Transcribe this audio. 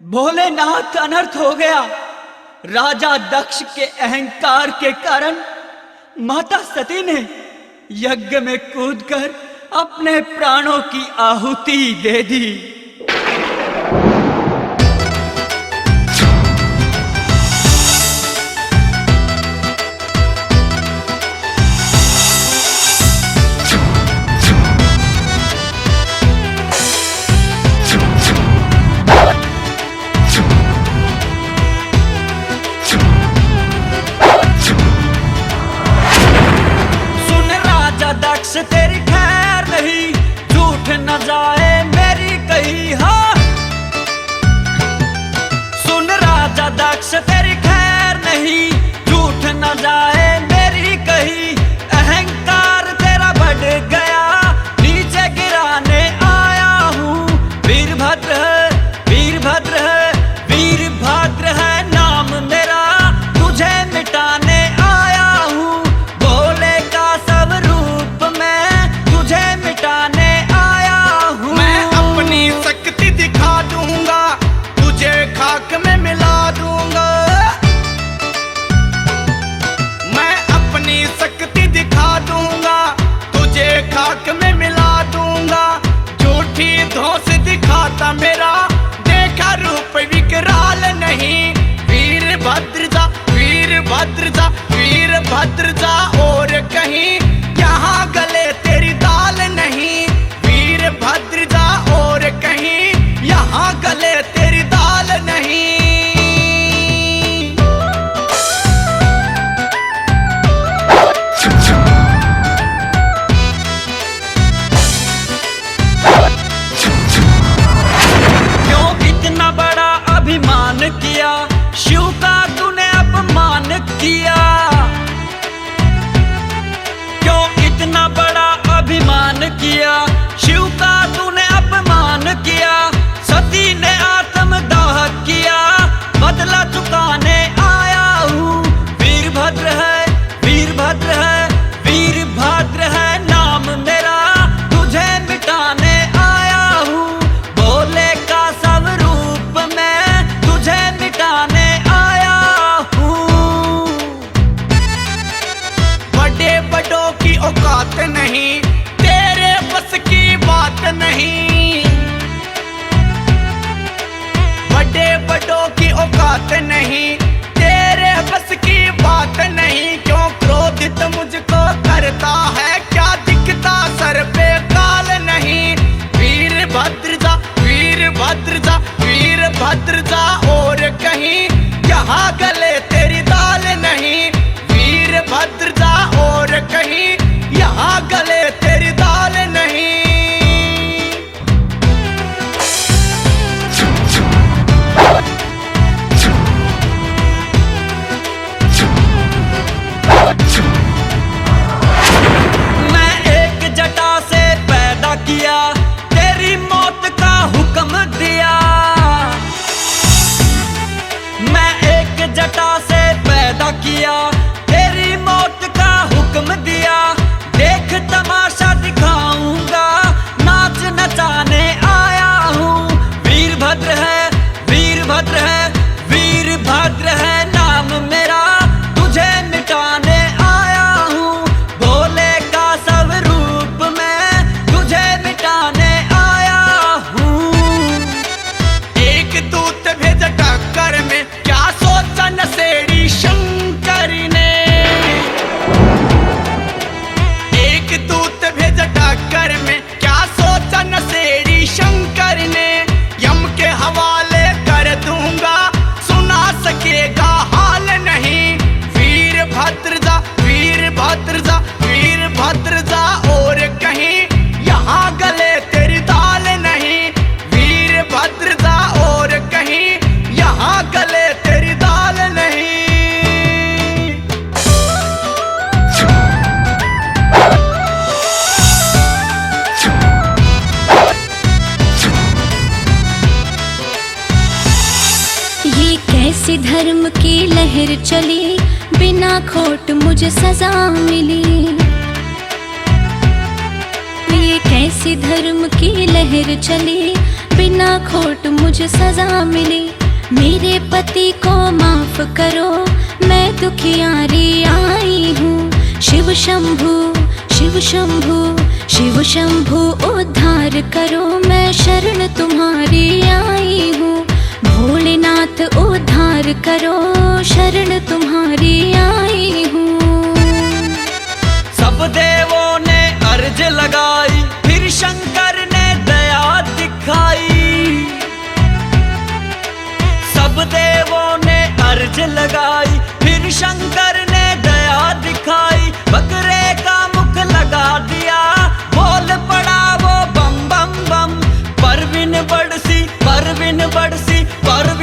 भोलेनाथ अनर्थ हो गया। राजा दक्ष के अहंकार के कारण माता सती ने यज्ञ में कूदकर अपने प्राणों की आहुति दे दी। दक्ष तेरी खैर नहीं, झूठ न जाए मेरी कही। हाँ सुन राजा दक्ष तेरी खैर नहीं, झूठ न जाए मेरी कही। अहंकार तेरा बढ़ गया, नीचे गिराने आया हूँ। वीरभद्र है, वीरभद्र है, वीरभद्र है नाम मेरा, तुझे मिटाने आया हूँ। भोले का सब रूप मैं तुझे मिटाने आया हूँ। मैं अपनी शक्ति दिखा दूंगा, तुझे खाक में मिला दूंगा। मैं अपनी शक्ति दिखा दूंगा, तुझे खाक में मिला दूंगा। झूठी धौंस दिखाता मेरा, देखा रूप विकराल नहीं। वीरभद्र जा, वीरभद्र जा, वीरभद्र जा और कहीं, यहाँ गले तेरी दाल नहीं। वीरभद्र जा और कहीं, यहाँ गले तेरी दाल नहीं। क्यों इतना बड़ा अभिमान किया, शिव का तूने अपमान किया। क्यों इतना बड़ा अभिमान किया, शिव का तूने अपमान किया। सती ने आत्मदाह किया, बदला चुकाने आया हूँ। वीरभद्र है, वीरभद्र है, वीरभद्र है नाम मेरा, तुझे मिटाने आया हूँ। भोले का सब रूप मैं तुझे मिटाने आया हूँ। बड़े बड़ों की औकात नहीं, तेरे बस की बात नहीं। बड़े बड़ों की औकात नहीं, तेरे बस की बात नहीं। क्यों क्रोधित मुझको करता है, क्या दिखता सर पे काल नहीं। वीरभद्र जा, वीरभद्र जा, वीरभद्र जा और कहीं, यहाँ गले तेरी दाल नहीं। वीरभद्र जा और कहीं, यहाँ गले तेरी दाल नहीं। मैं एक जटा से पैदा किया, तेरी मौत का हुक्म दिया। मैं एक जटा से पैदा किया, तेरी मौत का हुक्म दिया। देख तमाशा दिखाऊंगा, नाच नचाने आया हूँ। वीरभद्र है, वीरभद्र है, वीरभद्र है नाम मेरा, तुझे मिटाने आया हूँ। भोले का सब रूप मैं तुझे मिटाने आया हूँ। एक दूत भेज टक्कर में, क्या सोचा नशेड़ी शंकर ने। एक दूत भेज टक्कर में, क्या सोचा नशेड़ी शंकर ने। यम के हवाले कर दूंगा, सुना सकेगा हाल नहीं। वीरभद्र जा, वीरभद्र जा, वीरभद्र जा और कहीं, यहाँ गले तेरी दाल नहीं। वीरभद्र जा और कहीं, यहाँ गले तेरी दाल नहीं। ये कैसी धर्म की लहर चली, बिना खोट मुझे सजा मिली। ये कैसी धर्म की लहर चली, बिना खोट मुझे सजा मिली। मेरे पति को माफ करो, मैं दुखियारी आई हूँ। शिव शंभु शिव शंभु शिव शंभु उद्धार करो, मैं शरण तुम्हारी आई हूँ। भोलेनाथ उद्धार करो, शरण तुम्हारी आई हूँ। सब देवों ने अर्ज लगाई, फिर शंकर ने दया दिखाई। सब देवों ने अर्ज लगाई, फिर शंकर ने दया दिखाई। बकरे का मुख लगा दिया, बोल पड़ा वो बम बम बम। परवीन बड़सी परवीन बड़सी परवीन